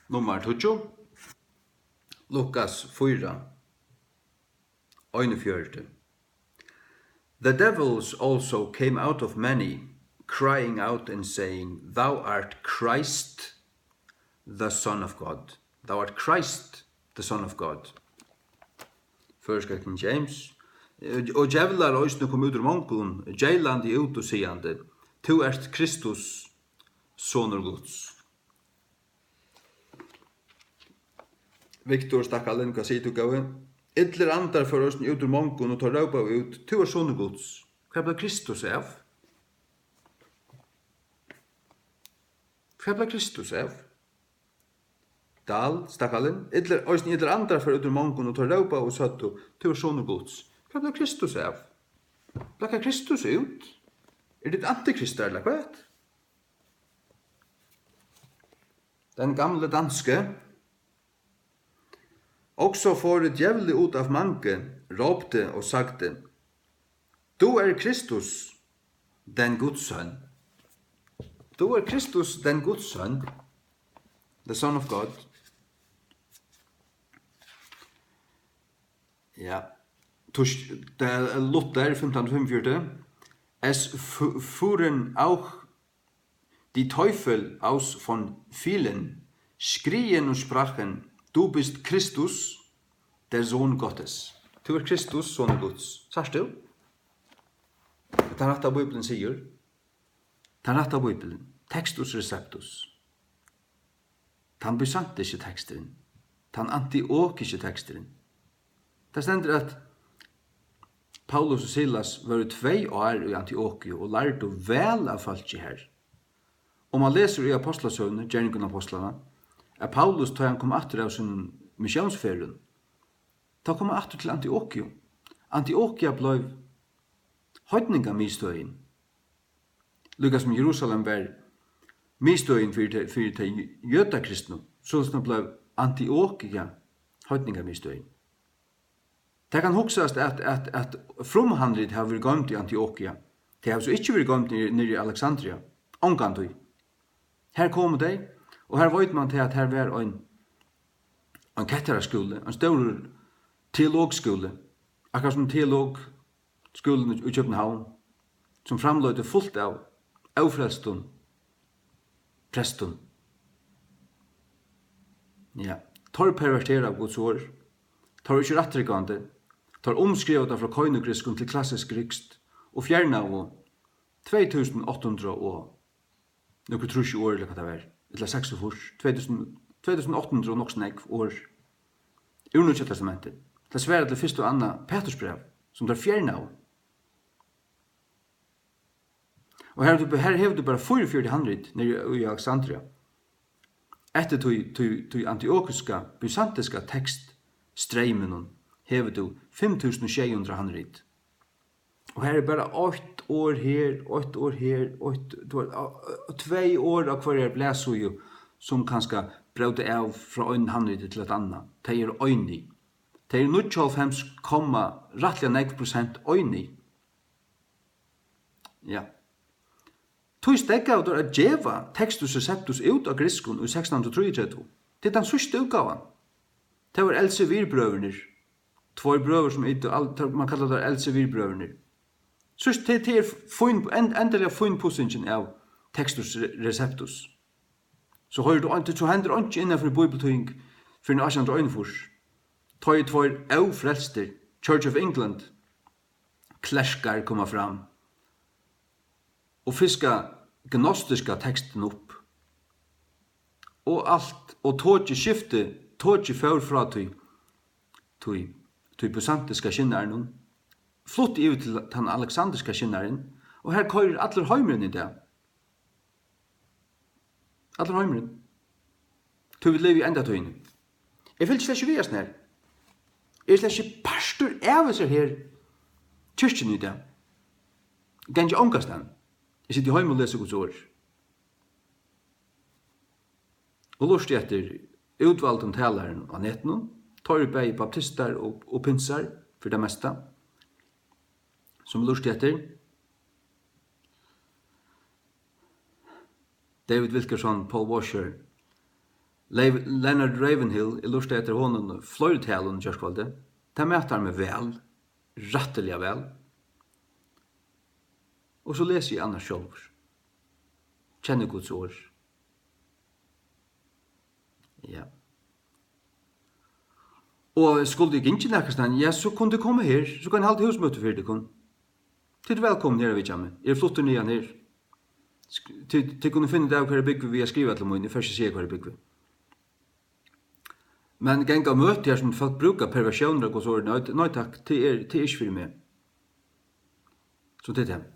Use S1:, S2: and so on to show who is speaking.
S1: Nummer 20. Lukas 4. 41. The devils also came out of many, crying out and saying, Thou art Christ, the Son of God. Thou art Christ, the Son of God. First King James. Og djevlar òsne kom ut ur mongun, djeilandi ut og sigande, Tu ert Kristus, sonur Guds. Viktor Stakkalin, hva sier du gaue? Idler andar for òsne ut ur mongun og tar råpa ut, Tu er sonur Guds. Hva ble Kristus av? Hva ble Kristus av? Dal, Stakkalin, idler andar for ut ur mongun og tar råpa og sattu, Tu er sonur Guds. Hva ble Kristus av? Blakka Kristus ut? Det antikrist eller hva? Den gamle danske. Også får djevle ut av mange, råpte og sagte, Du er Kristus, den Guds sønn. Du er Kristus, den Guds sønn. The Son of God. Ja. Luther 1545. Es fuhren auch die Teufel aus von vielen, schrien und sprachen, Du bist Christus, der Sohn Gottes. Du er Kristus, Sohn Guds. Sagst du? Det er rett av Bibelen sier. Det er rett av Bibelen. Textus receptus. Han besant ikke teksteren. Han antiok ikke teksteren. Det stender at Paulus og Silas var 2 år i Antiokia og lærte vel av folk her. Og man leser i Apostlasøvne, Gjerningen av Apostlene, at Paulus, da han kom atter av sin missionsferien, da kom han atter til Antiokia. Antiokia ble høytninga mistøyen. Lukas som Jerusalem var mistøyen for de jødakristne, så ble Antiokia høytninga mistøyen. Det kan huksast at fromhandlet har vært gømt i Antiokia. Det har så ikke vært gømt nere i Alexandria. Omgantøy. Her kommer de, og her vet man til at her var en ketterarskole, en stor teologskole, akkurat som teologskolen i København, som framløyde fullt av avfrelstun, prestun. Ja, tar pervertera av Guds ord, tar ikke rettryggande, tar omskrivet fra koinugriskun til klassisk rikst, og fjerna av 2800 og noe trus i år, eller hva det var, eller 46, 2800 og nok snakk år, ur Nye Testamentet. Det sverre til første og anna Petersbrev, som tar fjerna av. Og her hever du bare 4400 nere i Alexandria. Etter til antiokiska, byzantiska tekst, streimen, hever du 5600 handrit. Og her er bare 8 år her, 8 år her, 2 år av hver blæsujo, som kanskje brød av fra en handrit til et annet. Det er øynig. Det er 99,9% øynig. Ja. Tog stegga av der at djeva Textus Receptus ut av griskun i 1633. Det er den sørste utgavan. Det var Elsevier-brøverner. 2 brøver som man kallar det Elsevier-brøverner. Sørst det er endelig fin pussingen av Textus Receptus. Så hender ikke innenfor bibeltøying for en 1801. Tøy 2 frelster, Church of England, kleskar kommer fram og fiska gnostiska teksten opp. Og alt, og tåtje skifte, tåtje før fra tøy byzantiska skinnaren, flott ut til den alexandriska skinnaren, og her køyrer alle heimeren i det. Alle heimeren. Tøy vi lever i enda tøyne. Jeg vil slett ikke vi her. Jeg er slett ikke pastor av seg her kyrkjen i det. Det er ikke omkastan. Jeg sitter hjemme og leser Guds ord. Og lustig etter utvalgt om taleren av netten, tar vi bei baptister og pinsar for det meste, som lustig etter. David Wilkerson, Paul Washer, Leonard Ravenhill, jeg lurte etter honom flere talen kjørskvalde. Det mæter meg vel, rattelig vel. Og så leser jeg annars selv. Kjenner Guds ord. Ja. Og skulle jeg ikke nekkestan, ja, så kunne du komme her, så kan jeg halte husmøte for deg. Til velkommen her, vet jeg meg. Jeg flytter nyan her. Til kunne finne det av hva bygge vi har skrivet til meg, først jeg ser hva bygge. Men ganga møte her som folk brukar perversioner og så nei takk, det er ikke for meg. Så det er det.